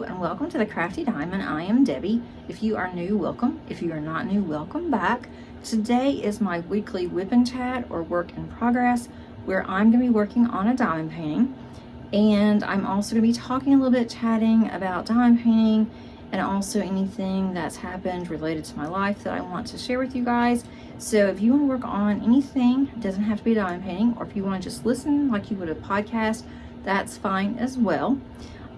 Hello and welcome to the Crafty Diamond. I am Debbie. If you are new, welcome. If you are not new, welcome back. Today is my weekly whip and chat or work in progress where I'm going to be working on a diamond painting. And I'm also going to be talking a little bit, chatting about diamond painting and also anything that's happened related to my life that I want to share with you guys. So if you want to work on anything, it doesn't have to be diamond painting, or if you want to just listen like you would a podcast, that's fine as well.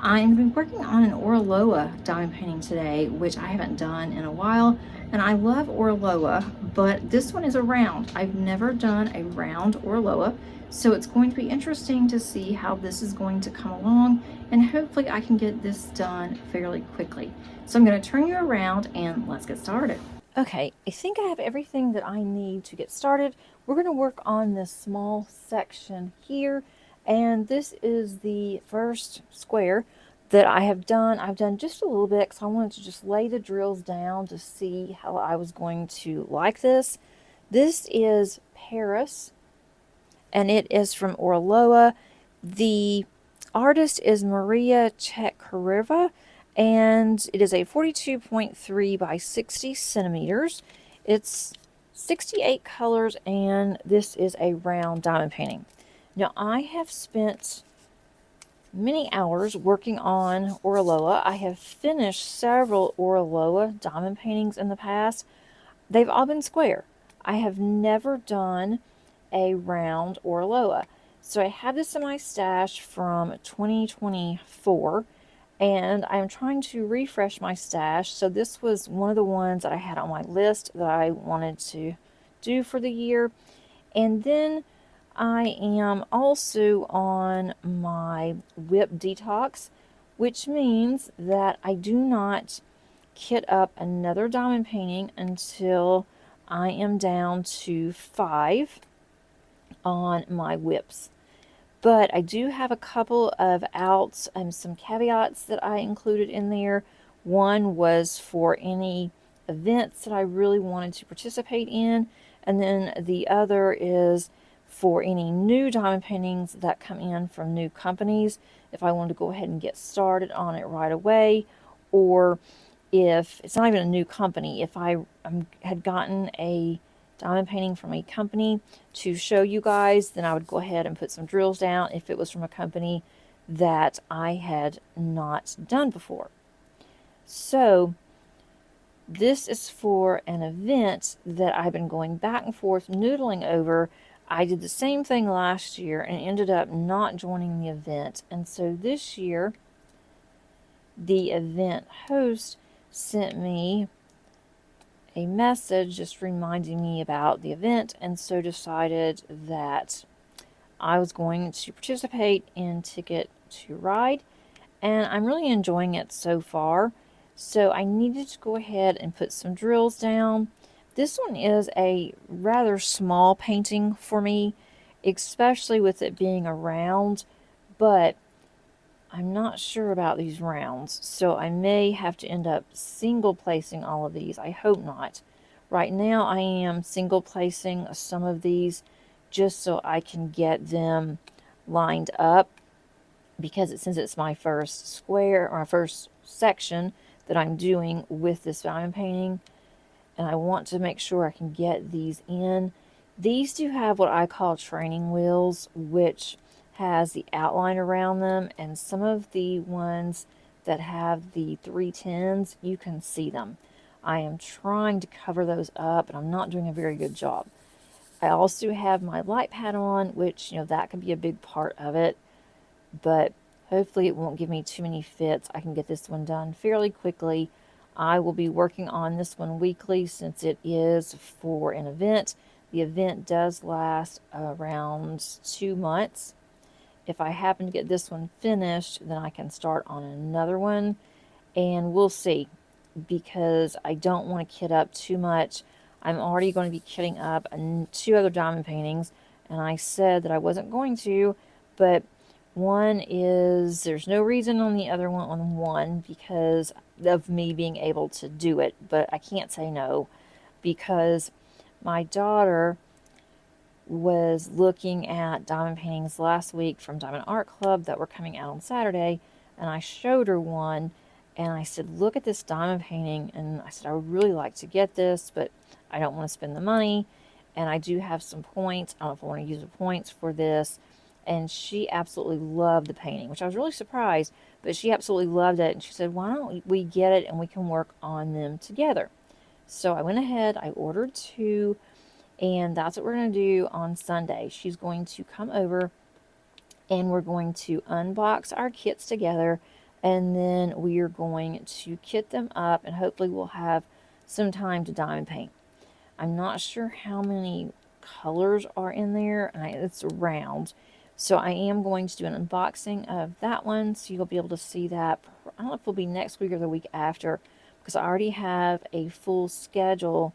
I'm going to be working on an Orloa diamond painting today, which I haven't done in a while, and I love Orloa, but this one is a round. I've never done a round Orloa, so it's going to be interesting to see how this is going to come along, and hopefully I can get this done fairly quickly. So I'm going to turn you around and let's get started. Okay, I think I have everything that I need to get started. We're going to work on this small section here. And this is the first square that I have done. I've done just a little bit because I wanted to just lay the drills down to see how I was going to like this. This is Paris, and it is from Orloa. The artist is Maria Chekhareva, and it is a 42.3 by 60 centimeters. It's 68 colors, and this is a round diamond painting. Now, I have spent many hours working on Orloa. I have finished several Orloa diamond paintings in the past. They've all been square. I have never done a round Orloa. So I have this in my stash from 2024, and I'm trying to refresh my stash. So this was one of the ones that I had on my list that I wanted to do for the year. And then I am also on my WIP Detox, which means that I do not kit up another diamond painting until I am down to 5 on my WIPs. But I do have a couple of outs and some caveats that I included in there. One was for any events that I really wanted to participate in, and then the other is for any new diamond paintings that come in from new companies, if I wanted to go ahead and get started on it right away, or if it's not even a new company, if I had gotten a diamond painting from a company to show you guys, then I would go ahead and put some drills down if it was from a company that I had not done before. So this is for an event that I've been going back and forth noodling over. I did the same thing last year and ended up not joining the event. And so this year, the event host sent me a message just reminding me about the event, and so decided that I was going to participate in Ticket to Ride, and I'm really enjoying it so far. So I needed to go ahead and put some drills down. This one is a rather small painting for me, especially with it being a round, but I'm not sure about these rounds, so I may have to end up single placing all of these. I hope not. Right now I am single placing some of these just so I can get them lined up, because since it's my first square or my first section that I'm doing with this diamond painting, and I want to make sure I can get these in. These do have what I call training wheels, which has the outline around them, and some of the ones that have the 310s, you can see them. I am trying to cover those up, and I'm not doing a very good job. I also have my light pad on, which, that can be a big part of it, but hopefully it won't give me too many fits. I can get this one done fairly quickly. I will be working on this one weekly since it is for an event. The event does last around 2 months. If I happen to get this one finished, then I can start on another one, and we'll see, because I don't want to kit up too much. I'm already going to be kitting up 2 other diamond paintings, and I said that I wasn't going to, but one is, there's no reason on the other one on one because of me being able to do it, but I can't say no, because my daughter was looking at diamond paintings last week from Diamond Art Club that were coming out on Saturday, and I showed her one, And I said, look at this diamond painting. And I said, I would really like to get this, but I don't want to spend the money. And I do have some points. I don't know if I want to use the points for this. And she absolutely loved the painting, which I was really surprised, but she absolutely loved it. And she said, why don't we get it and we can work on them together? So I went ahead, I ordered two, and that's what we're going to do on Sunday. She's going to come over and we're going to unbox our kits together, and then we are going to kit them up, and hopefully we'll have some time to diamond paint. I'm not sure how many colors are in there, and it's round. So I am going to do an unboxing of that one, so you'll be able to see that. I don't know if it'll be next week or the week after, because I already have a full schedule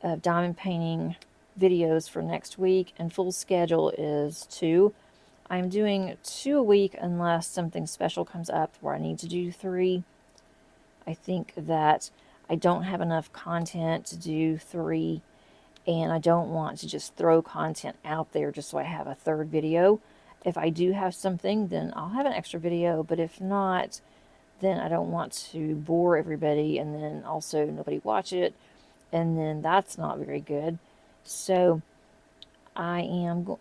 of diamond painting videos for next week, and full schedule is 2. I'm doing 2 a week unless something special comes up where I need to do 3. I think that I don't have enough content to do 3, and I don't want to just throw content out there just so I have a 3rd video. If I do have something, then I'll have an extra video, but if not, then I don't want to bore everybody and then also nobody watch it, and then that's not very good. So I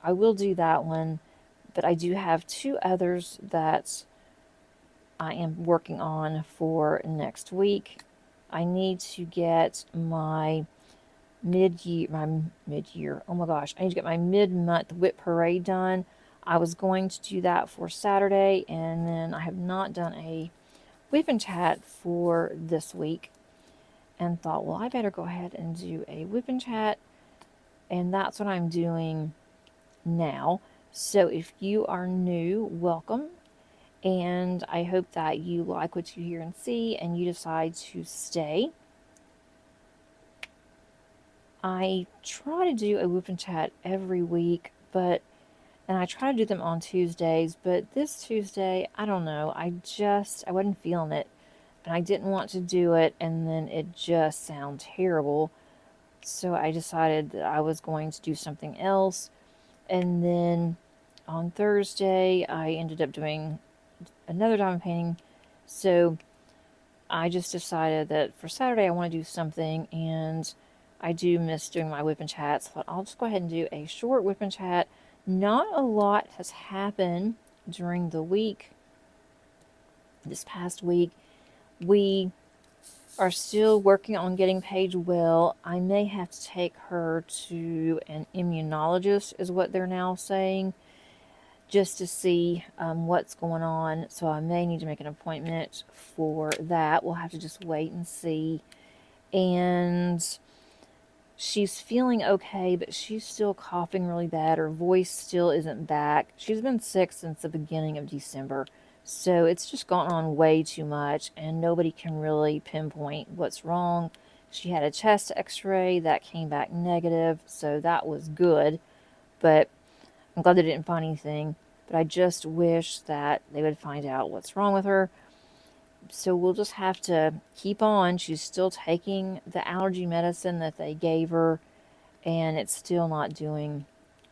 will do that one, but I do have 2 others that I am working on for next week. I need to get my mid-year, oh my gosh, I need to get my mid-month WIP parade done. I was going to do that for Saturday, and then I have not done a WIP and chat for this week, and thought, well, I better go ahead and do a WIP and chat, and that's what I'm doing now. So if you are new, welcome, and I hope that you like what you hear and see and you decide to stay. I try to do a WIP and chat every week, and I try to do them on Tuesdays, but this Tuesday, I don't know, I wasn't feeling it, and I didn't want to do it, and then it just sounded terrible. So I decided that I was going to do something else. And then on Thursday, I ended up doing another diamond painting. So I just decided that for Saturday, I want to do something, and I do miss doing my WIP and chat. So I'll just go ahead and do a short WIP and chat. Not a lot has happened during the week. This past week, we are still working on getting Paige well. I may have to take her to an immunologist, is what they're now saying, just to see what's going on. So I may need to make an appointment for that. We'll have to just wait and see. And she's feeling okay, but she's still coughing really bad. Her voice still isn't back. She's been sick since the beginning of December. So it's just gone on way too much, and nobody can really pinpoint what's wrong. She had a chest x-ray that came back negative, so that was good. But I'm glad they didn't find anything. But I just wish that they would find out what's wrong with her. So we'll just have to keep on. She's still taking the allergy medicine that they gave her, and it's still not doing,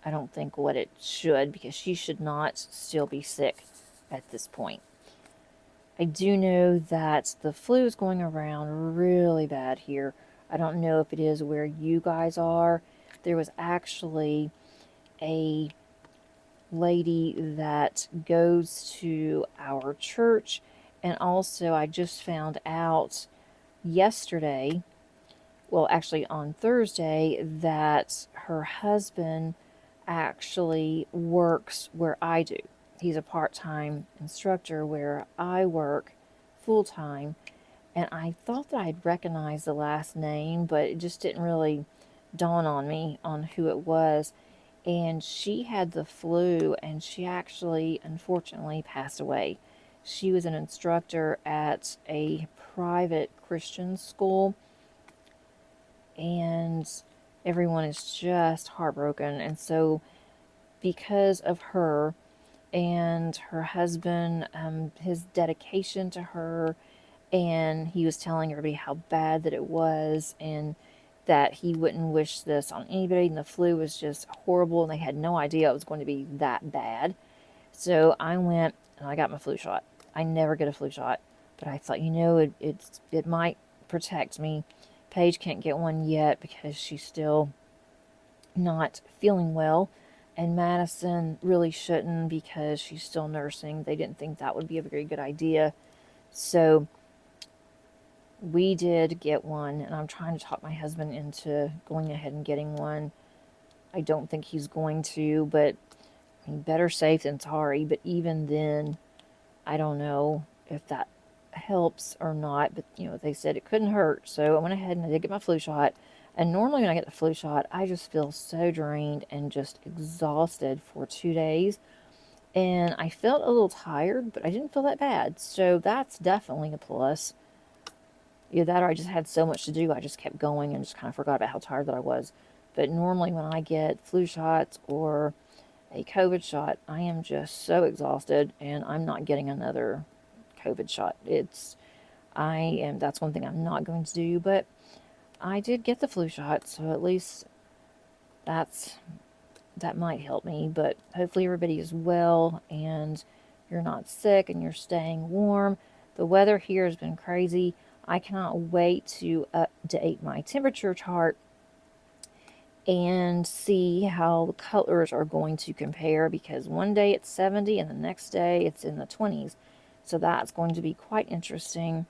I don't think, what it should, because she should not still be sick at this point. I do know that the flu is going around really bad here. I don't know if it is where you guys are. There was actually a lady that goes to our church, and also I just found out yesterday, well, actually on Thursday, that her husband actually works where I do. He's a part-time instructor where I work full-time, and I thought that I'd recognize the last name, but it just didn't really dawn on me on who it was. And she had the flu, and she actually, unfortunately, passed away. She was an instructor at a private Christian school, and everyone is just heartbroken. And so because of her and her husband, his dedication to her, and he was telling everybody how bad that it was, and that he wouldn't wish this on anybody, and the flu was just horrible, and they had no idea it was going to be that bad. So I went and I got my flu shot. I never get a flu shot, But I thought, you know, it might protect me. Paige can't get one yet because she's still not feeling well, and Madison really shouldn't because she's still nursing. They didn't think that would be a very good idea. So we did get one, and I'm trying to talk my husband into going ahead and getting one. I don't think he's going to, but I mean, better safe than sorry. But even then, I don't know if that helps or not. But, you know, they said it couldn't hurt. So I went ahead and I did get my flu shot. And normally when I get the flu shot, I just feel so drained and just exhausted for 2 days. And I felt a little tired, but I didn't feel that bad. So that's definitely a plus. Either that or I just had so much to do, I just kept going and just kind of forgot about how tired that I was. But normally when I get flu shots or a COVID shot, I am just so exhausted and I'm not getting another COVID shot. That's one thing I'm not going to do, but I did get the flu shot, so at least that might help me. But hopefully everybody is well and you're not sick and you're staying warm. The weather here has been crazy. I cannot wait to update my temperature chart and see how the colors are going to compare, because one day it's 70 and the next day it's in the 20s. So that's going to be quite interesting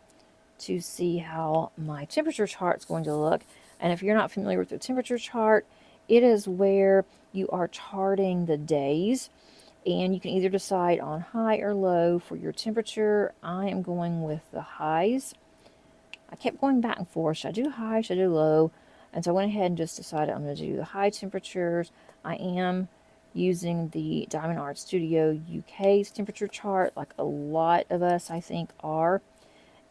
to see how my temperature chart is going to look. And if you're not familiar with the temperature chart, it is where you are charting the days, and you can either decide on high or low for your temperature. I am going with the highs. I kept going back and forth. Should I do high? Should I do low? And so I went ahead and just decided I'm going to do the high temperatures. I am using the Diamond Art Studio UK's temperature chart, like a lot of us, I think, are.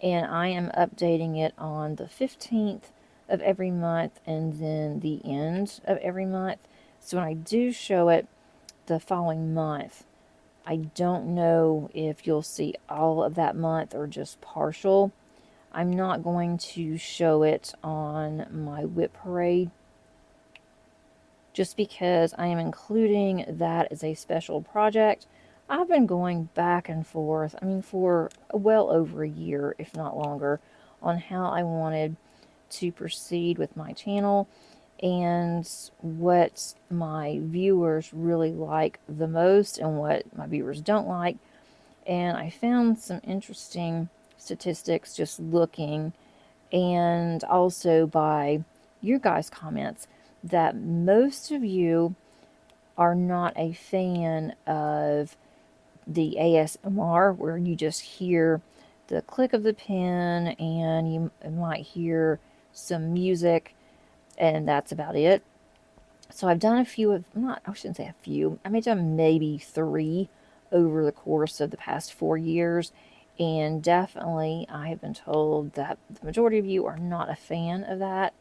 And I am updating it on the 15th of every month and then the end of every month. So when I do show it the following month, I don't know if you'll see all of that month or just partial. I'm not going to show it on my WIP parade just because I am including that as a special project. I've been going back and forth, I mean, for well over a year, if not longer, on how I wanted to proceed with my channel and what my viewers really like the most and what my viewers don't like. And I found some interesting statistics just looking, and also by your guys' comments, that most of you are not a fan of the ASMR, where you just hear the click of the pen and you might hear some music, and that's about it. So I've done a few of, not, I shouldn't say a few, I may have done maybe 3 over the course of the past 4 years. And definitely I have been told that the majority of you are not a fan of that.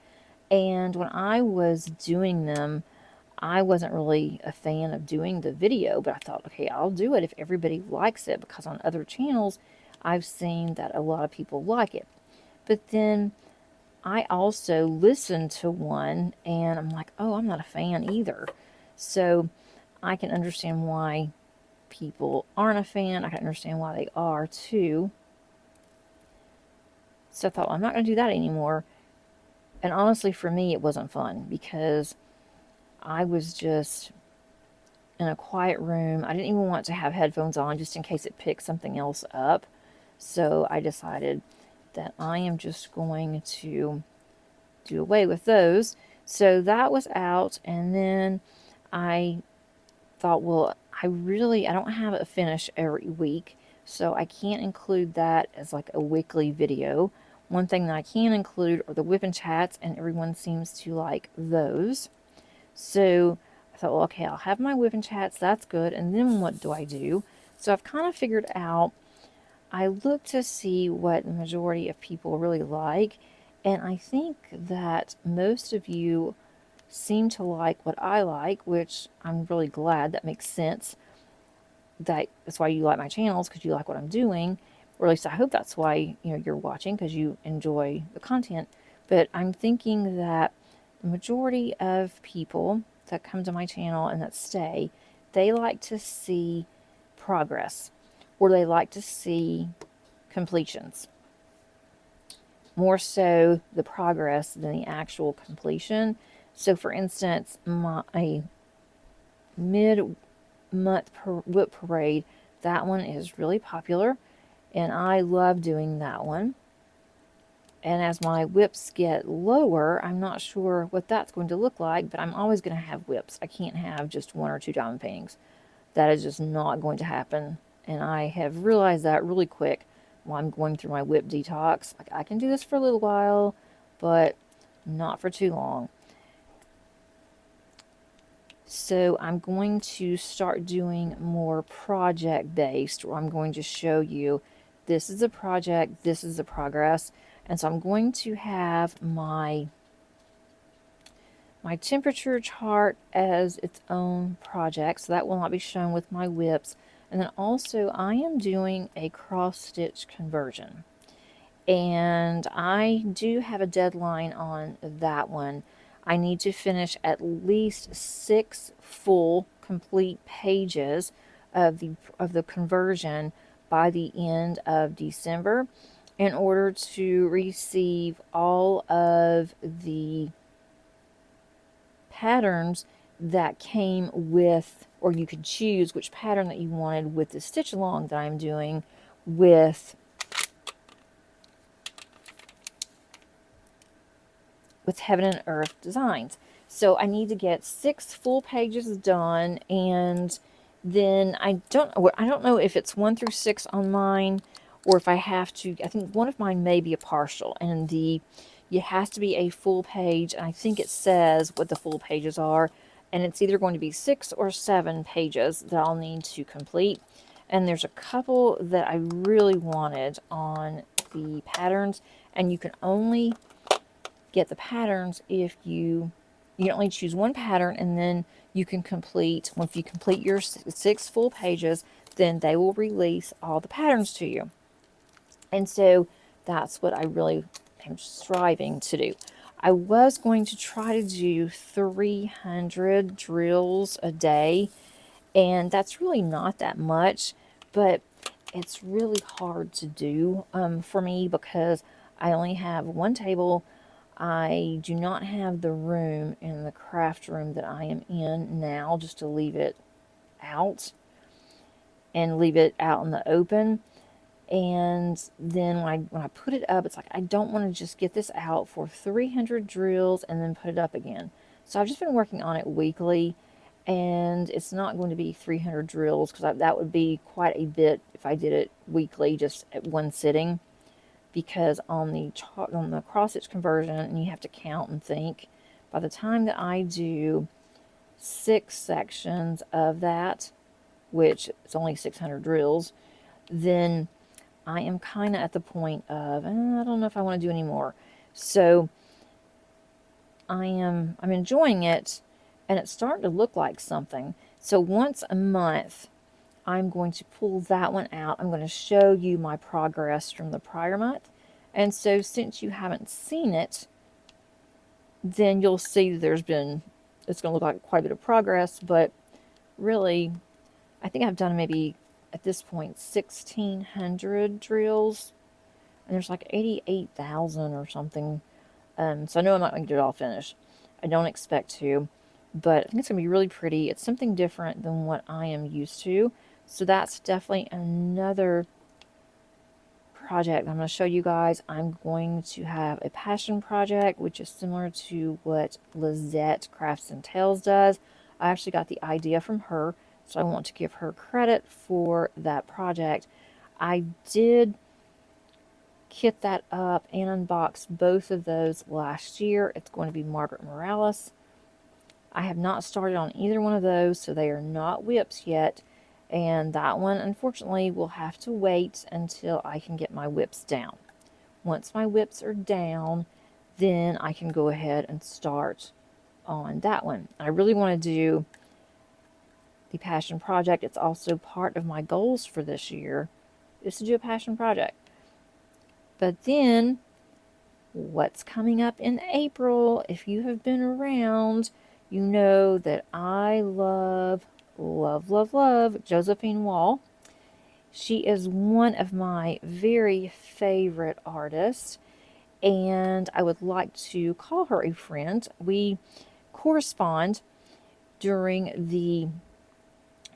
And when I was doing them, I wasn't really a fan of doing the video, but I thought, okay, I'll do it if everybody likes it, because on other channels, I've seen that a lot of people like it. But then I also listened to one and I'm like, oh, I'm not a fan either. So I can understand why people aren't a fan. I can understand why they are too. So I thought, well, I'm not going to do that anymore. And honestly, for me, it wasn't fun because I was just in a quiet room. I didn't even want to have headphones on just in case it picked something else up. So I decided that I am just going to do away with those. So that was out, and then I thought, well, I don't have a finish every week, so I can't include that as like a weekly video. One thing that I can include are the WIP and chats, and everyone seems to like those. So I thought, well, okay, I'll have my WIP and chats, that's good, and then what do I do? So I've kind of figured out, I look to see what the majority of people really like, and I think that most of you seem to like what I like, which I'm really glad. That makes sense. That's why you like my channels, because you like what I'm doing, or at least I hope that's why you're watching, because you enjoy the content. But I'm thinking that the majority of people that come to my channel and that stay, they like to see progress, or they like to see completions. More so the progress than the actual completion. So for instance, my mid-month WIP parade, that one is really popular, and I love doing that one. And as my WIPs get lower, I'm not sure what that's going to look like, but I'm always going to have WIPs. I can't have just 1 or 2 diamond paintings. That is just not going to happen. And I have realized that really quick while I'm going through my WIP detox. Like, I can do this for a little while, but not for too long. So I'm going to start doing more project-based, where I'm going to show you this is a project, this is the progress. And so I'm going to have my temperature chart as its own project, so that will not be shown with my WIPs. And then also I am doing a cross stitch conversion, and I do have a deadline on that one. I need to finish at least 6 full complete pages of the conversion by the end of December in order to receive all of the patterns that came with, or you could choose which pattern that you wanted with the stitch along that I'm doing with Heaven and Earth Designs. So I need to get 6 full pages done, and then I don't know if it's 1 through 6 on mine, or if I have to. I think one of mine may be a partial, and it has to be a full page, and I think it says what the full pages are, and it's either going to be 6 or 7 pages that I'll need to complete. And there's a couple that I really wanted on the patterns, and you can only get the patterns if you only choose one pattern, and then you can complete, if you complete your 6 full pages, then they will release all the patterns to you. And so that's what I really am striving to do. I was going to try to do 300 drills a day, and that's really not that much, but it's really hard to do for me, because I only have one table. I do not have the room in the craft room that I am in now just to leave it out and leave it out in the open. And then when I put it up, it's like I don't want to just get this out for 300 drills and then put it up again. So I've just been working on it weekly, and it's not going to be 300 drills, because that would be quite a bit if I did it weekly just at one sitting. Because on the cross stitch conversion, and you have to count and think, by the time that I do 6 sections of that, which is only 600 drills, then I am kind of at the point of, I don't know if I want to do any more. So I'm enjoying it, and it's starting to look like something. So once a month, I'm going to pull that one out. I'm going to show you my progress from the prior month. And so since you haven't seen it, then you'll see it's going to look like quite a bit of progress, but really, I think I've done maybe, at this point, 1,600 drills, and there's like 88,000 or something. So I know I'm not going to get it all finished. I don't expect to, but I think it's going to be really pretty. It's something different than what I am used to. So that's definitely another project I'm going to show you guys. I'm going to have a passion project, which is similar to what Lizette Crafts and Tales does. I actually got the idea from her, so I want to give her credit for that project. I did kit that up and unbox both of those last year. It's going to be Margaret Morales. I have not started on either one of those, so they are not WIPs yet. And that one, unfortunately, will have to wait until I can get my WIPs down. Once my WIPs are down, then I can go ahead and start on that one. I really want to do the passion project. It's also part of my goals for this year, is to do a passion project. But then, what's coming up in April? If you have been around, you know that I love Josephine Wall. She is one of my very favorite artists, and I would like to call her a friend. We correspond during the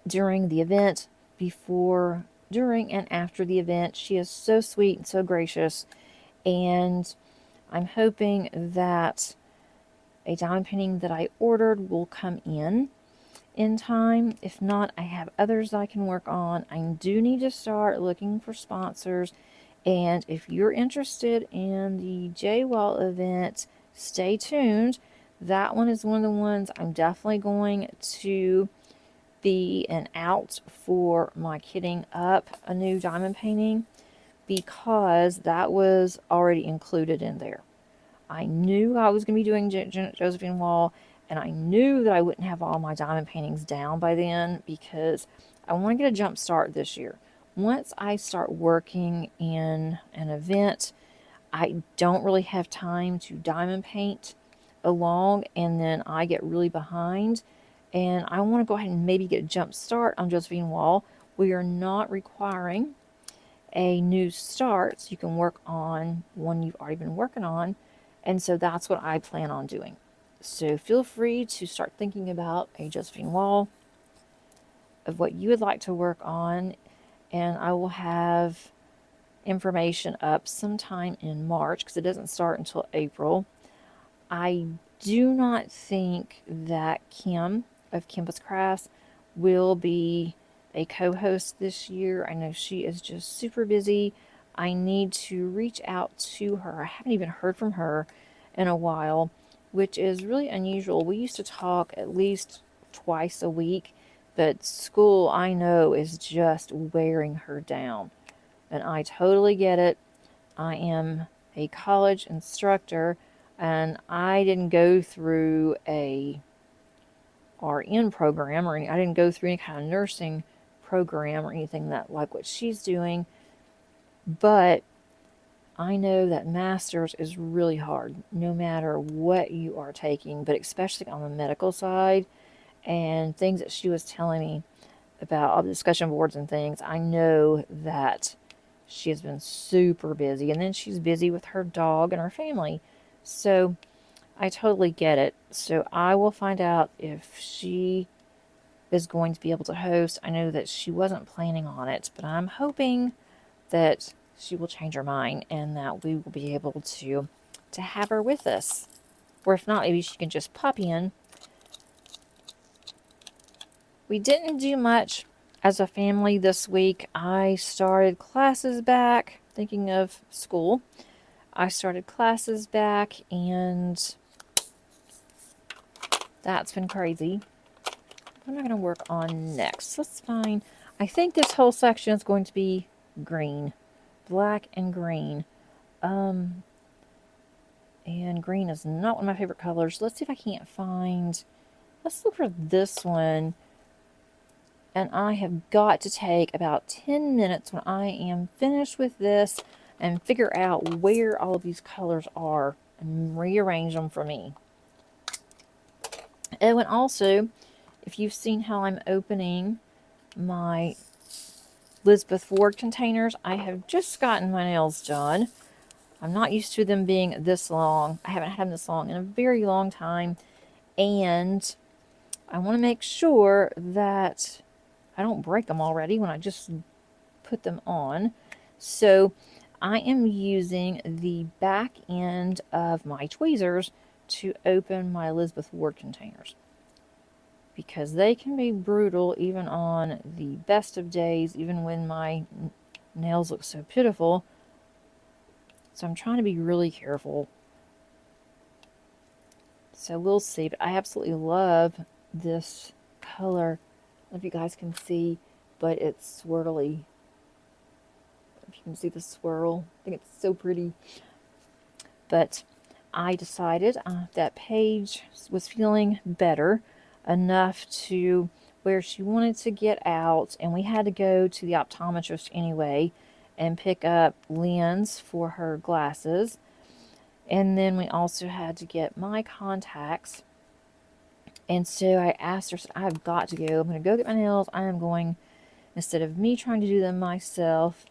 event, before, during, and after the event. She is so sweet and so gracious, and I'm hoping that a diamond painting that I ordered will come in time. If not, I have others I can work on. I do need to start looking for sponsors, and if you're interested in the J-Wall event, stay tuned. That one is one of the ones I'm definitely going to be an out for my kitting up a new diamond painting, because that was already included in there. I knew I was going to be doing Josephine Wall, and I knew that I wouldn't have all my diamond paintings down by then, because I want to get a jump start this year. Once I start working in an event, I don't really have time to diamond paint along, and then I get really behind, and I want to go ahead and maybe get a jump start on Josephine Wall. We are not requiring a new start, so you can work on one you've already been working on, and so that's what I plan on doing. So feel free to start thinking about a Josephine Wall, of what you would like to work on, and I will have information up sometime in March, because it doesn't start until April. I do not think that Kim of Campus Crafts will be a co-host this year. I know she is just super busy. I need to reach out to her. I haven't even heard from her in a while, which is really unusual. We used to talk at least twice a week, but school, I know, is just wearing her down. And I totally get it. I am a college instructor, and I didn't go through a RN program, or I didn't go through any kind of nursing program or anything that like what she's doing, but I know that master's is really hard no matter what you are taking, but especially on the medical side, and things that she was telling me about all the discussion boards and things. I know that she has been super busy, and then she's busy with her dog and her family, so I totally get it. So I will find out if she is going to be able to host. I know that she wasn't planning on it, but I'm hoping that she will change her mind, and that we will be able to have her with us. Or if not, maybe she can just pop in. We didn't do much as a family this week. I started classes back, thinking of school. I started classes back, and that's been crazy. What am I going to work on next? Let's find, I think this whole section is going to be green. Black and green. And green is not one of my favorite colors. Let's see if I can't find, let's look for this one. And I have got to take about 10 minutes when I am finished with this and figure out where all of these colors are and rearrange them for me. Oh, and also, if you've seen how I'm opening my Elizabeth Ward containers, I have just gotten my nails done. I'm not used to them being this long. I haven't had them this long in a very long time, and I want to make sure that I don't break them already when I just put them on. So I am using the back end of my tweezers to open my Elizabeth Ward containers, because they can be brutal even on the best of days, even when my nails look so pitiful. So I'm trying to be really careful. So we'll see. But I absolutely love this color. I don't know if you guys can see, but it's swirly. If you can see the swirl, I think it's so pretty. But I decided that Paige was feeling better enough to where she wanted to get out, and we had to go to the optometrist anyway and pick up lens for her glasses. And then we also had to get my contacts. And so I asked her, I've got to go. I'm going to go get my nails. I am going instead of me trying to do them myself,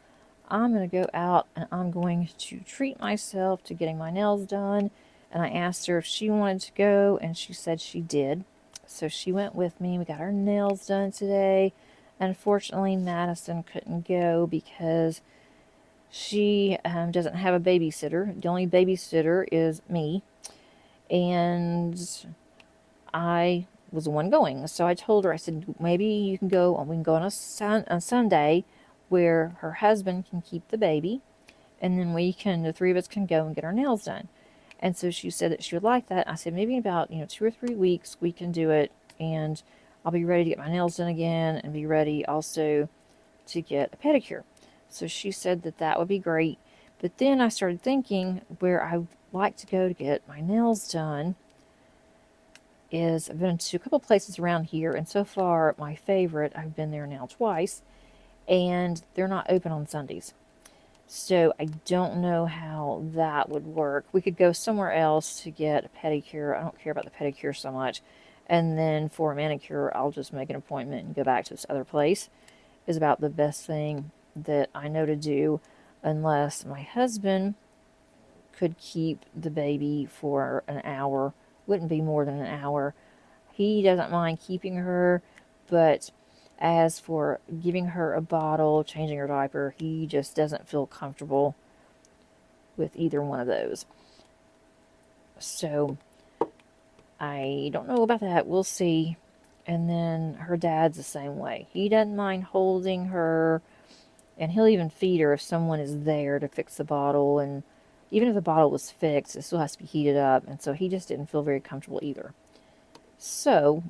I'm going to go out and I'm going to treat myself to getting my nails done. And I asked her if she wanted to go, and she said she did. So she went with me. We got our nails done today. Unfortunately, Madison couldn't go because she doesn't have a babysitter. The only babysitter is me. And I was the one going. So I told her, I said, maybe you can go, we can go on a Sunday where her husband can keep the baby, and then the three of us can go and get our nails done. And so she said that she would like that. I said, maybe in about, 2 or 3 weeks we can do it, and I'll be ready to get my nails done again and be ready also to get a pedicure. So she said that that would be great. But then I started thinking where I like to go to get my nails done is I've been to a couple places around here, and so far my favorite, I've been there now twice, and they're not open on Sundays. So I don't know how that would work. We could go somewhere else to get a pedicure. I don't care about the pedicure so much. And then for a manicure, I'll just make an appointment and go back to this other place. Is about the best thing that I know to do, unless my husband could keep the baby for an hour. Wouldn't be more than an hour. He doesn't mind keeping her, but as for giving her a bottle, changing her diaper, he just doesn't feel comfortable with either one of those. So I don't know about that. We'll see. And then her dad's the same way. He doesn't mind holding her, and he'll even feed her if someone is there to fix the bottle. And even if the bottle was fixed, it still has to be heated up. And so he just didn't feel very comfortable either. So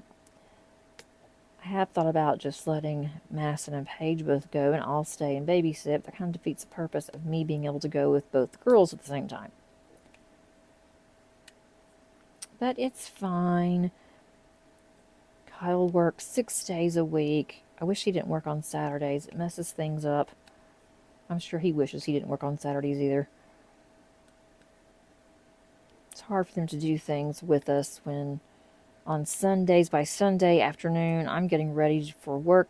I have thought about just letting Madison and Paige both go, and I'll stay and babysit. That kind of defeats the purpose of me being able to go with both the girls at the same time. But it's fine. Kyle works 6 days a week. I wish he didn't work on Saturdays. It messes things up. I'm sure he wishes he didn't work on Saturdays either. It's hard for them to do things with us when on Sundays, by Sunday afternoon, I'm getting ready for work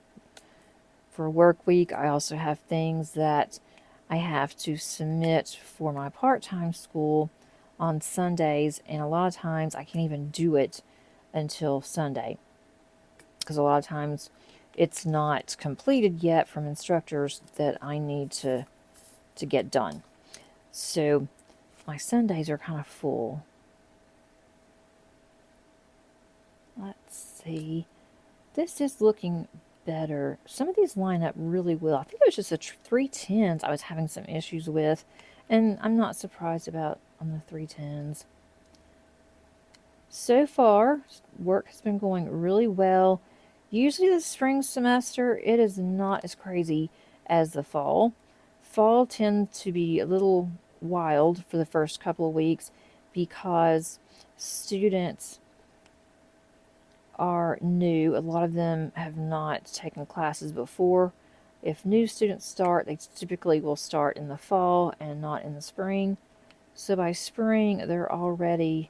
week. I also have things that I have to submit for my part-time school on Sundays, and a lot of times I can't even do it until Sunday because a lot of times it's not completed yet from instructors that I need to get done. So my Sundays are kind of full. Let's see. This is looking better. Some of these line up really well. I think it was just the 310s I was having some issues with, and I'm not surprised about on the 310s. So far, work has been going really well. Usually the spring semester, it is not as crazy as the fall. Fall tends to be a little wild for the first couple of weeks because students are new. A lot of them have not taken classes before. If new students start, they typically will start in the fall and not in the spring. So by spring, they're already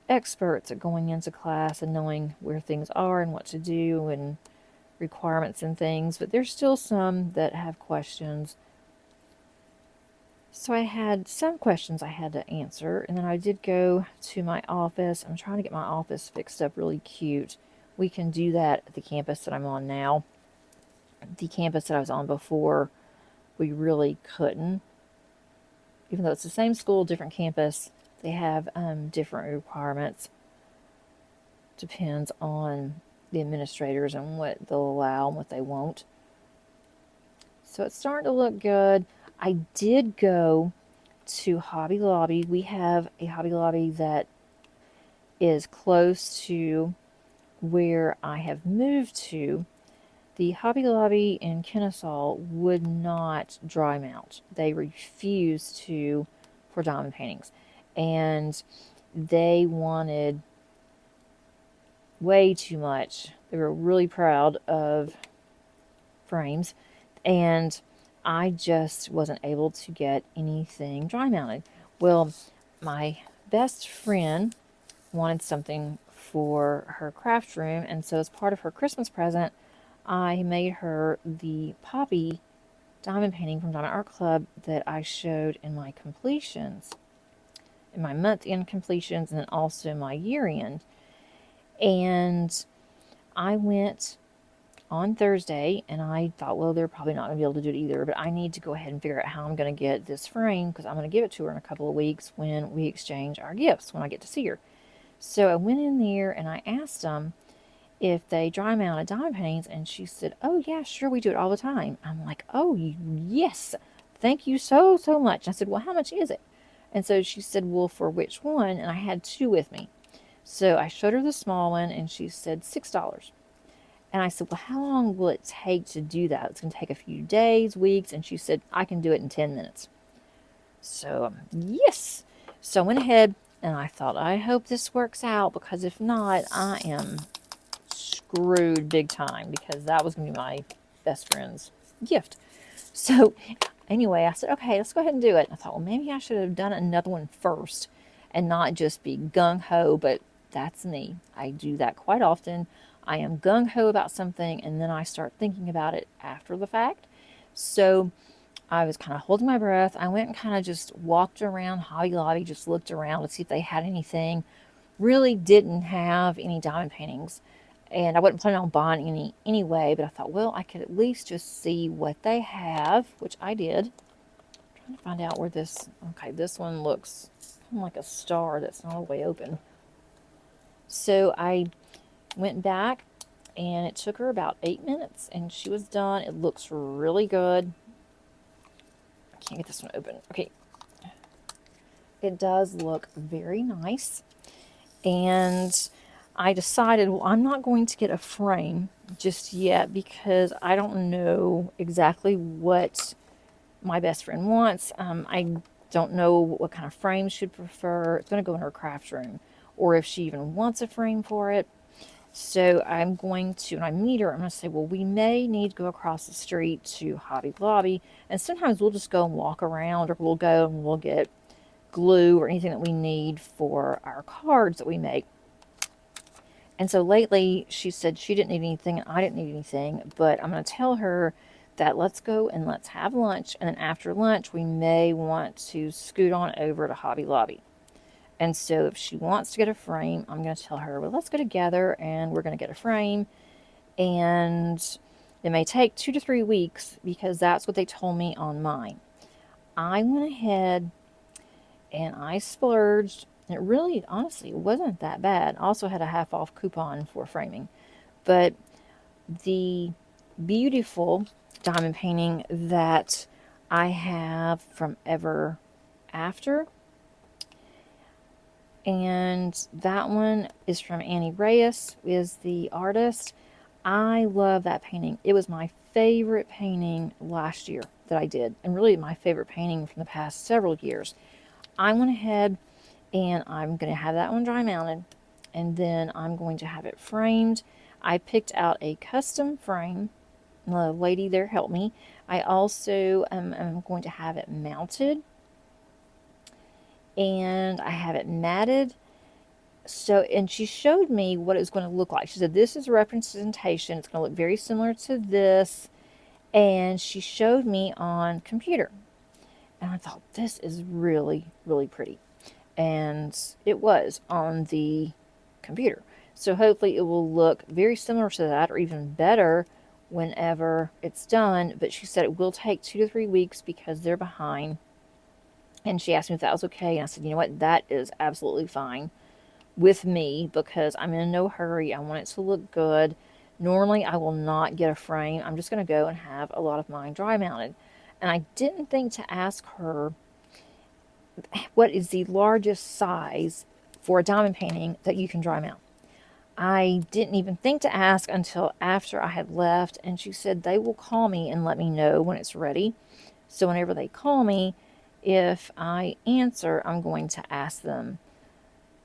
experts at going into class and knowing where things are and what to do and requirements and things. But there's still some that have questions. So I had some questions I had to answer, and then I did go to my office. I'm trying to get my office fixed up really cute. We can do that at the campus that I'm on now. The campus that I was on before, we really couldn't. Even though it's the same school, different campus, they have different requirements. Depends on the administrators and what they'll allow and what they won't. So it's starting to look good. I did go to Hobby Lobby. We have a Hobby Lobby that is close to where I have moved to. The Hobby Lobby in Kennesaw would not dry mount. They refused to for diamond paintings. And they wanted way too much. They were really proud of frames, and I just wasn't able to get anything dry mounted. Well, my best friend wanted something for her craft room, and so as part of her Christmas present, I made her the poppy diamond painting from Diamond Art Club that I showed in my completions, in my month-end completions, and then also my year-end. And I went on Thursday, and I thought, well, they're probably not going to be able to do it either, but I need to go ahead and figure out how I'm going to get this frame, because I'm going to give it to her in a couple of weeks when we exchange our gifts, when I get to see her. So I went in there and I asked them if they dry mounted diamond paintings, and she said, oh yeah, sure, we do it all the time. I'm like, oh yes, thank you so much. I said, well, how much is it? And so she said, well, for which one? And I had two with me. So I showed her the small one, and she said $6. And I said, well, how long will it take to do that? It's going to take a few days, weeks. And she said, I can do it in 10 minutes. So, yes. So I went ahead and I thought, I hope this works out, because if not, I am screwed big time, because that was going to be my best friend's gift. So anyway, I said, okay, let's go ahead and do it. I thought, well, maybe I should have done another one first and not just be gung-ho, but that's me. I do that quite often. I am gung-ho about something, and then I start thinking about it after the fact. So I was kind of holding my breath. I went and kind of just walked around Hobby Lobby, just looked around to see if they had anything. Really didn't have any diamond paintings, and I wasn't planning on buying any anyway, but I thought, well, I could at least just see what they have, which I did. I'm trying to find out where this, okay, this one looks kind of like a star that's not all the way open. So I went back, and it took her about 8 minutes, and she was done. It looks really good. I can't get this one open. Okay. It does look very nice. And I decided, well, I'm not going to get a frame just yet, because I don't know exactly what my best friend wants. I don't know what kind of frame she'd prefer. It's going to go in her craft room, or if she even wants a frame for it. So I'm going to, when I meet her, I'm going to say, well, we may need to go across the street to Hobby Lobby, and sometimes we'll just go and walk around, or we'll go and we'll get glue or anything that we need for our cards that we make. And so lately she said she didn't need anything and I didn't need anything, but I'm going to tell her that let's go and let's have lunch, and then after lunch we may want to scoot on over to Hobby Lobby. And so if she wants to get a frame, I'm going to tell her, well, let's go together and we're going to get a frame. And it may take 2 to 3 weeks, because that's what they told me on mine. I went ahead and I splurged. And it really, honestly, it wasn't that bad. I also had a half off coupon for framing. But the beautiful diamond painting that I have from Ever After, and that one is from Annie Reyes, is the artist. I love that painting. It was my favorite painting last year that I did, and really my favorite painting from the past several years. I went ahead and I'm going to have that one dry mounted, and then I'm going to have it framed. I picked out a custom frame. The lady there helped me. I also am going to have it mounted, and I have it matted. So, and she showed me what it was going to look like. She said, this is a representation. It's going to look very similar to this. And she showed me on computer. And I thought, this is really, really pretty. And it was on the computer. So hopefully it will look very similar to that, or even better whenever it's done. But she said it will take 2 to 3 weeks because they're behind. And she asked me if that was okay. And I said, you know what, that is absolutely fine with me, because I'm in no hurry. I want it to look good. Normally I will not get a frame. I'm just going to go and have a lot of mine dry mounted. And I didn't think to ask her what is the largest size for a diamond painting that you can dry mount. I didn't even think to ask until after I had left, and she said they will call me and let me know when it's ready. So whenever they call me, if I answer, I'm going to ask them.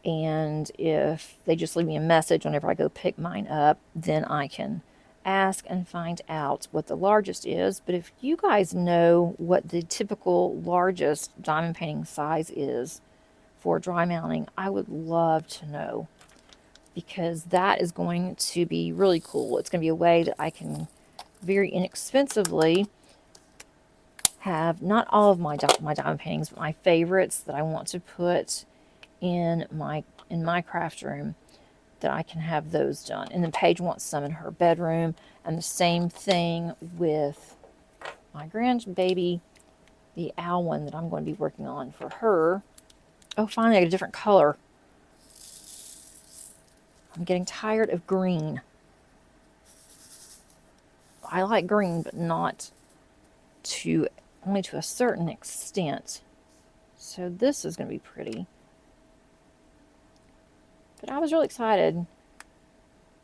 And if they just leave me a message whenever I go pick mine up, then I can ask and find out what the largest is. But if you guys know what the typical largest diamond painting size is for dry mounting, I would love to know. because that is going to be really cool. It's going to be a way that I can very inexpensively have not all of my diamond paintings, but my favorites that I want to put in my craft room, that I can have those done. And then Paige wants some in her bedroom, and the same thing with my grandbaby, the owl one that I'm going to be working on for her. Oh, finally I got a different color. I'm getting tired of green. I like green, but not to, only to a certain extent. So this is going to be pretty. But I was really excited.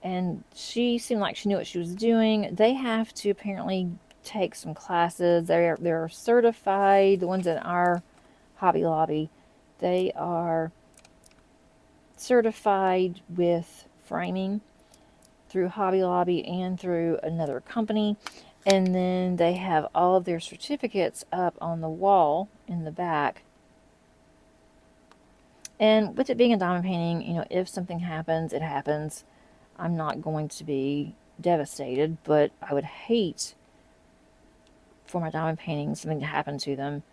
And she seemed like she knew what she was doing. They have to apparently take some classes. They're certified, the ones in our Hobby Lobby. They are certified with framing through Hobby Lobby and through another company. And then they have all of their certificates up on the wall in the back. And with it being a diamond painting, you know, if something happens, it happens. I'm not going to be devastated, but I would hate for my diamond paintings something to happen to them.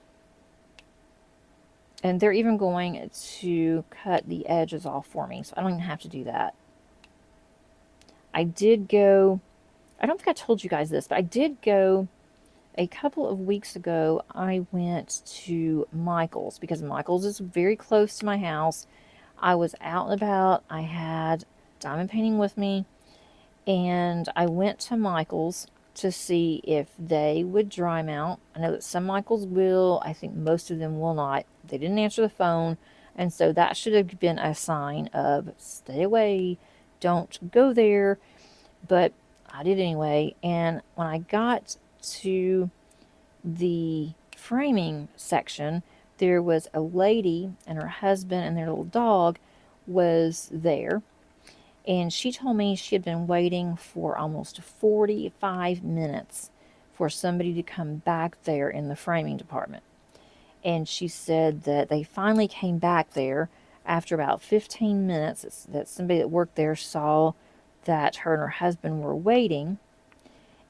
And they're even going to cut the edges off for me, so I don't even have to do that. I did go, I don't think I told you guys this, but I did go a couple of weeks ago. I went to Michael's because Michael's is very close to my house. I was out and about. I had diamond painting with me, and I went to Michael's to see if they would dry mount. I know that some Michael's will. I think most of them will not. They didn't answer the phone, and so that should have been a sign of stay away, don't go there. But I did anyway. And when I got to the framing section, there was a lady and her husband and their little dog was there. And she told me she had been waiting for almost 45 minutes for somebody to come back there in the framing department. And she said that they finally came back there after about 15 minutes, that somebody that worked there saw that her and her husband were waiting.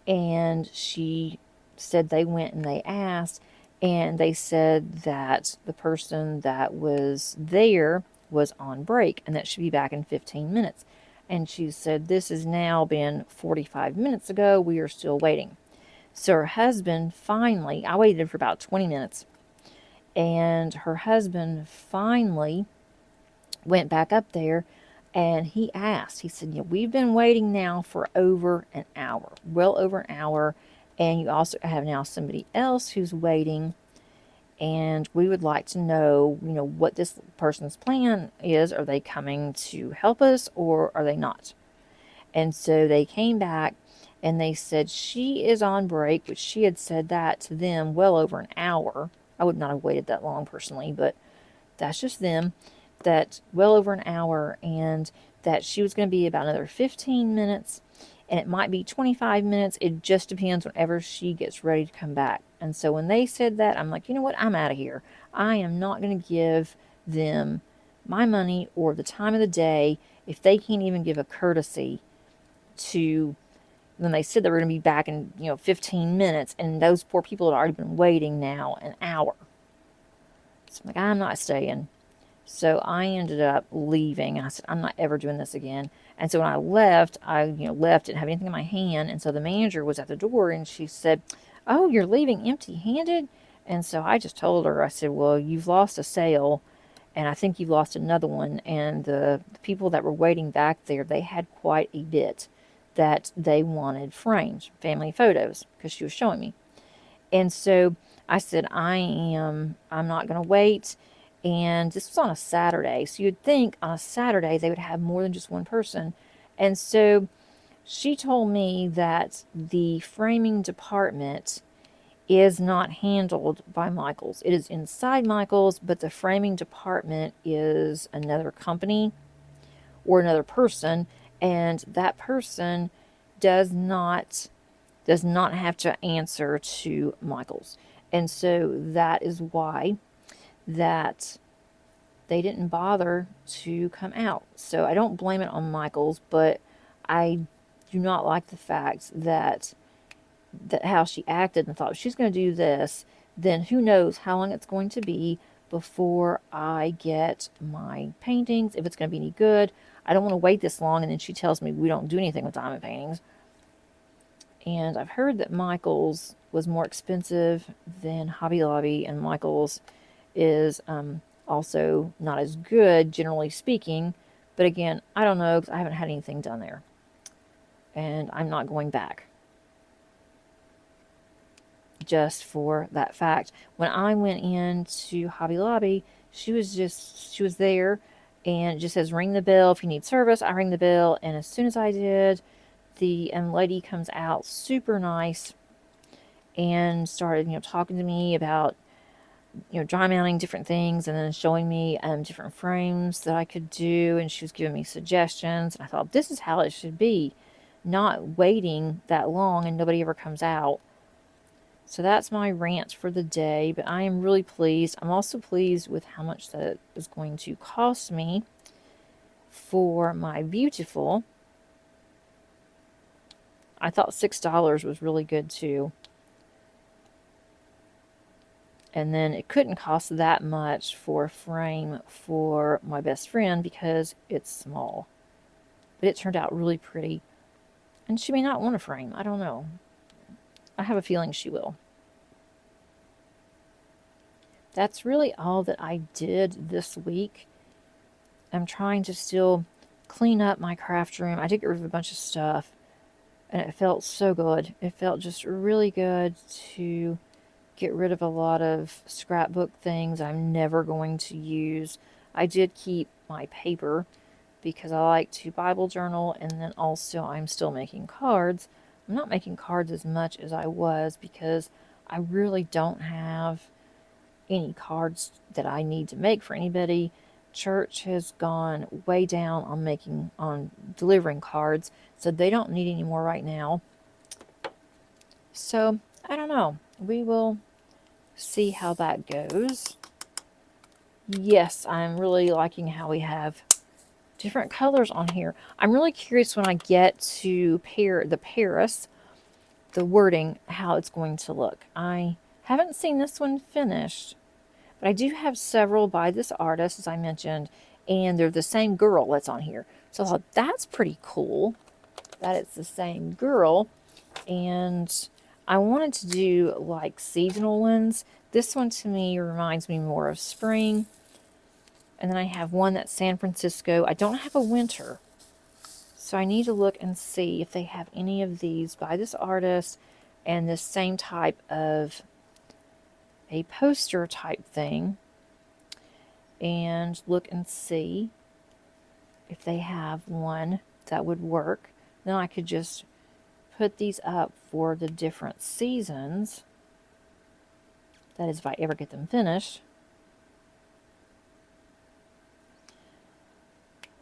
And she said they went and they asked, and they said that the person that was there was on break and that she'd be back in 15 minutes. And she said, this has now been 45 minutes ago. We are still waiting. So her husband finally, I waited for about 20 minutes, and her husband finally went back up there, and he asked, he said, we've been waiting now for over an hour, well over an hour. And you also have now somebody else who's waiting. And we would like to know, what this person's plan is. Are they coming to help us or are they not? And so they came back and they said she is on break, which she had said that to them well over an hour. I would not have waited that long personally, but that's just them. That well over an hour, and that she was going to be about another 15 minutes. And it might be 25 minutes. It just depends whenever she gets ready to come back. And so when they said that, I'm like, you know what? I'm out of here. I am not going to give them my money or the time of the day if they can't even give a courtesy to, when they said they were going to be back in, 15 minutes. And those poor people had already been waiting now an hour. So I'm like, I'm not staying. So I ended up leaving. I said, I'm not ever doing this again. And so when I left, I left, didn't have anything in my hand. And so the manager was at the door and she said, oh, you're leaving empty-handed? And so I just told her, I said, well, you've lost a sale, and I think you've lost another one. And the people that were waiting back there, they had quite a bit that they wanted framed, family photos, because she was showing me. And so I said, I'm not going to wait. And this was on a Saturday. So you'd think on a Saturday they would have more than just one person. And so she told me that the framing department is not handled by Michael's. It is inside Michael's, but the framing department is another company or another person. And that person does not have to answer to Michael's. And so that is why that they didn't bother to come out. So I don't blame it on Michael's, but I do not like the fact that how she acted and thought if she's going to do this, then who knows how long it's going to be before I get my paintings, if it's going to be any good. I don't want to wait this long and then she tells me we don't do anything with diamond paintings. And I've heard that Michael's was more expensive than Hobby Lobby, and Michael's is also not as good, generally speaking. But again, I don't know because I haven't had anything done there. And I'm not going back. Just for that fact. When I went into Hobby Lobby, she was there and it just says ring the bell if you need service. I ring the bell, and as soon as I did, the lady comes out super nice and started, talking to me about, dry mounting different things, and then showing me different frames that I could do, and she was giving me suggestions. And I thought, this is how it should be, not waiting that long and nobody ever comes out. So that's my rant for the day, but I am really pleased. I'm also pleased with how much that is going to cost me for my beautiful. I thought $6 was really good too. And then it couldn't cost that much for a frame for my best friend because it's small. But it turned out really pretty. And she may not want a frame. I don't know. I have a feeling she will. That's really all that I did this week. I'm trying to still clean up my craft room. I did get rid of a bunch of stuff, and it felt so good. It felt just really good to get rid of a lot of scrapbook things I'm never going to use. I did keep my paper because I like to Bible journal, and then also I'm still making cards. I'm not making cards as much as I was because I really don't have any cards that I need to make for anybody. Church has gone way down on delivering cards, so they don't need any more right now. So I don't know. We will see how that goes. Yes, I'm really liking how we have different colors on here. I'm really curious when I get to the Paris, the wording, how it's going to look. I haven't seen this one finished, but I do have several by this artist, as I mentioned, and they're the same girl that's on here. So I thought that's pretty cool that it's the same girl. And I wanted to do like seasonal ones. This one to me reminds me more of spring. And then I have one that's San Francisco. I don't have a winter. So I need to look and see if they have any of these by this artist and this same type of a poster type thing. And look and see if they have one that would work. Then I could just put these up for the different seasons. That is, if I ever get them finished.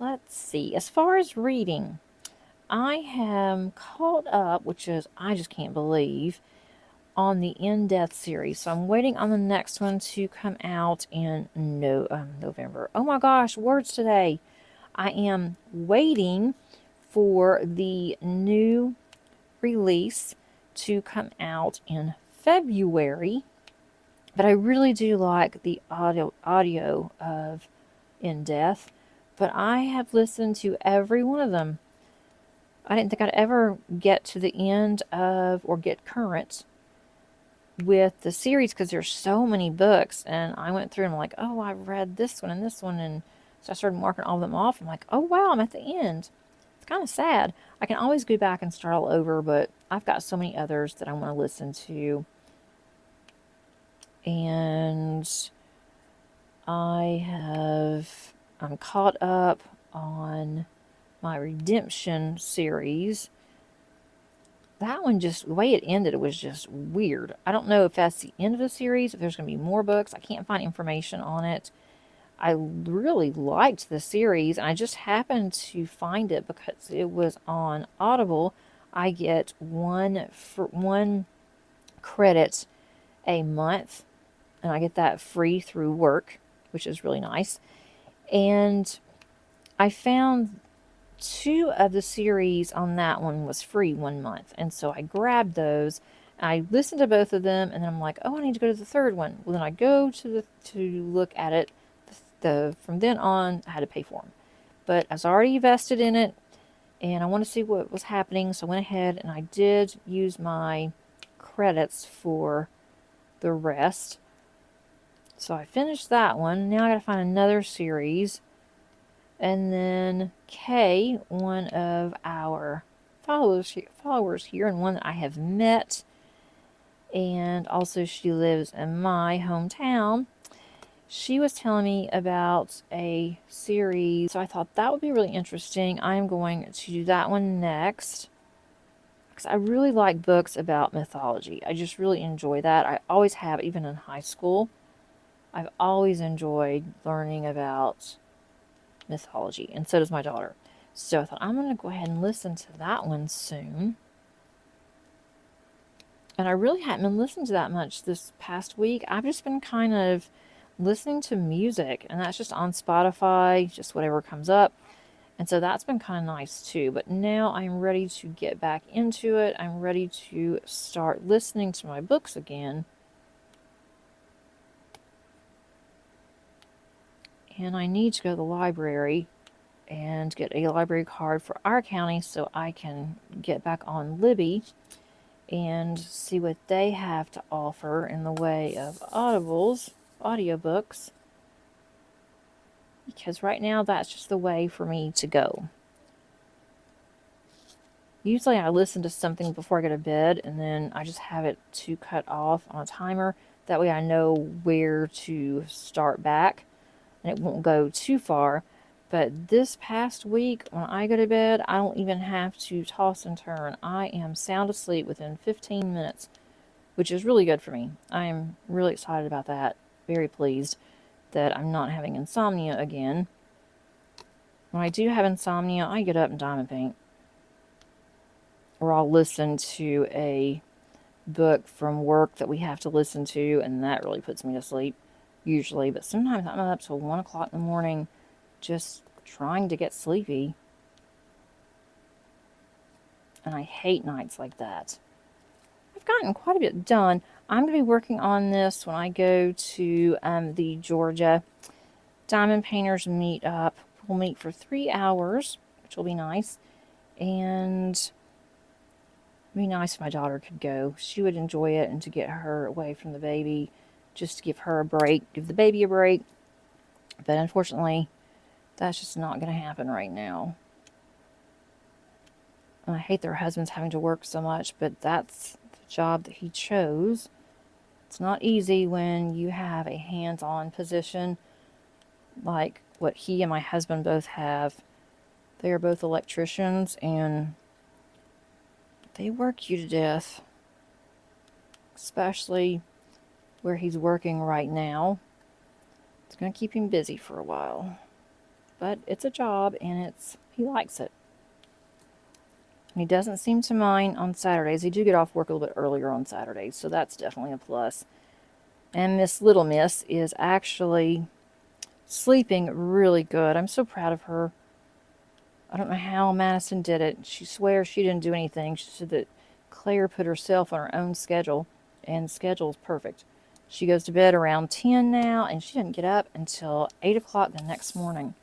Let's see. As far as reading, I am caught up, which is, I just can't believe, on the In Death series. So I'm waiting on the next one to come out in November. Oh my gosh, words today. I am waiting for the new release to come out in February. But I really do like the audio of In Death. But I have listened to every one of them. I didn't think I'd ever get to the end of, or get current with the series because there's so many books. And I went through and I'm like, oh, I've read this one. And so I started marking all of them off. I'm like, oh, wow, I'm at the end. It's kind of sad. I can always go back and start all over, but I've got so many others that I want to listen to. And I'm caught up on my Redemption series. That one, just the way it ended, it was just weird. I don't know if that's the end of the series, if there's going to be more books. I can't find information on it. I really liked the series, and I just happened to find it because it was on Audible. I get one credit a month, and I get that free through work, which is really nice. And I found 2 of the series on that one was free 1 month. And so I grabbed those. I listened to both of them, and then I'm like, oh, I need to go to the third one. Well, then I go to look at it. From then on, I had to pay for them. But I was already vested in it, and I want to see what was happening. So I went ahead and I did use my credits for the rest. So I finished that one. Now I got to find another series. And then Kay, one of our followers here, and one that I have met, and also she lives in my hometown. She was telling me about a series, so I thought that would be really interesting. I'm going to do that one next, because I really like books about mythology. I just really enjoy that. I always have, even in high school. I've always enjoyed learning about mythology, and so does my daughter. So I thought I'm going to go ahead and listen to that one soon. And I really hadn't been listening to that much this past week. I've just been kind of listening to music, and that's just on Spotify, just whatever comes up. And so that's been kind of nice too. But now I'm ready to get back into it. I'm ready to start listening to my books again. And I need to go to the library and get a library card for our county so I can get back on Libby and see what they have to offer in the way of audiobooks. Because right now that's just the way for me to go. Usually I listen to something before I go to bed, and then I just have it to cut off on a timer. That way I know where to start back, and it won't go too far. But this past week, when I go to bed, I don't even have to toss and turn. I am sound asleep within 15 minutes, which is really good for me. I am really excited about that. Very pleased that I'm not having insomnia again. When I do have insomnia, I get up and diamond paint. Or I'll listen to a book from work that we have to listen to, and that really puts me to sleep, usually. But sometimes I'm up till 1 o'clock in the morning just trying to get sleepy. And I hate nights like that. I've gotten quite a bit done. I'm going to be working on this when I go to the Georgia Diamond Painters meet up. We'll meet for 3 hours, which will be nice. And it'd be nice if my daughter could go. She would enjoy it, and to get her away from the baby, just to give her a break, give the baby a break. But unfortunately, that's just not going to happen right now. And I hate their husbands having to work so much, but that's the job that he chose. It's not easy when you have a hands-on position like what he and my husband both have. They are both electricians, and they work you to death. Especially where he's working right now. It's going to keep him busy for a while. But it's a job, and he likes it. And he doesn't seem to mind on Saturdays. He do get off work a little bit earlier on Saturdays, so that's definitely a plus. And Little Miss is actually sleeping really good. I'm so proud of her. I don't know how Madison did it. She swears she didn't do anything. She said that Claire put herself on her own schedule, and the schedule is perfect. She goes to bed around 10 now, and she doesn't get up until 8 o'clock the next morning.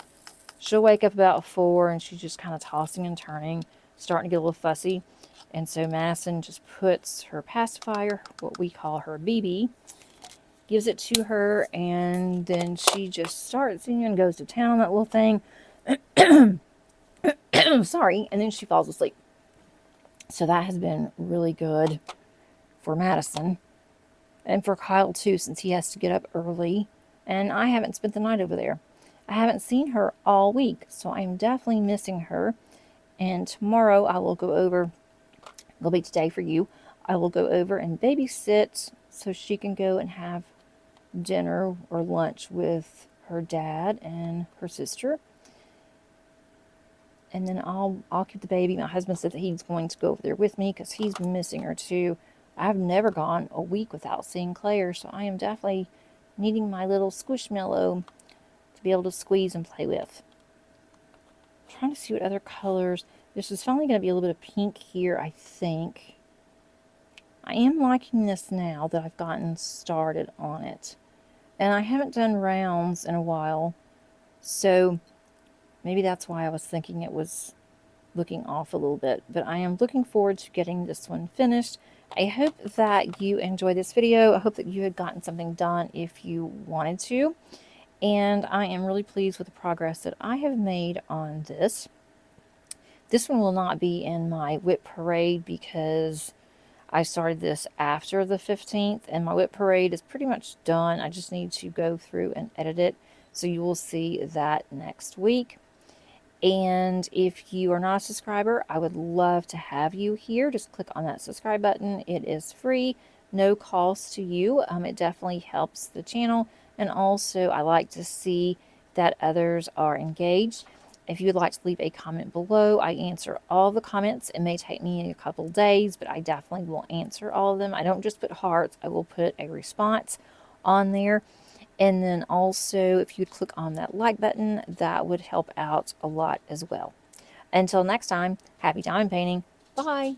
She'll wake up about 4, and she's just kind of tossing and turning, starting to get a little fussy. And so Madison just puts her pacifier, what we call her BB, gives it to her, and then she just starts and goes to town on that little thing. Sorry, and then she falls asleep. So that has been really good for Madison. And for Kyle too, since he has to get up early. And I haven't spent the night over there. I haven't seen her all week, so I'm definitely missing her. And tomorrow I will go over, it'll be today for you, I will go over and babysit so she can go and have dinner or lunch with her dad and her sister. And then I'll keep the baby. My husband said that he's going to go over there with me because he's missing her too. I've never gone a week without seeing Claire, so I am definitely needing my little squishmallow to be able to squeeze and play with. I'm trying to see what other colors. This is finally going to be a little bit of pink here, I think. I am liking this now that I've gotten started on it. And I haven't done rounds in a while, so maybe that's why I was thinking it was looking off a little bit. But I am looking forward to getting this one finished. I hope that you enjoyed this video. I hope that you had gotten something done if you wanted to. And I am really pleased with the progress that I have made on this. This one will not be in my WIP parade because I started this after the 15th, and my WIP parade is pretty much done. I just need to go through and edit it, so you will see that next week. And if you are not a subscriber, I would love to have you here. Just click on that subscribe button. It is free, no cost to you. It definitely helps the channel, and also I like to see that others are engaged. If you would like to leave a comment below, I answer all the comments. It may take me a couple days, but I definitely will answer all of them. I don't just put hearts, I will put a response on there. And then also, if you'd click on that like button, that would help out a lot as well. Until next time, happy diamond painting. Bye.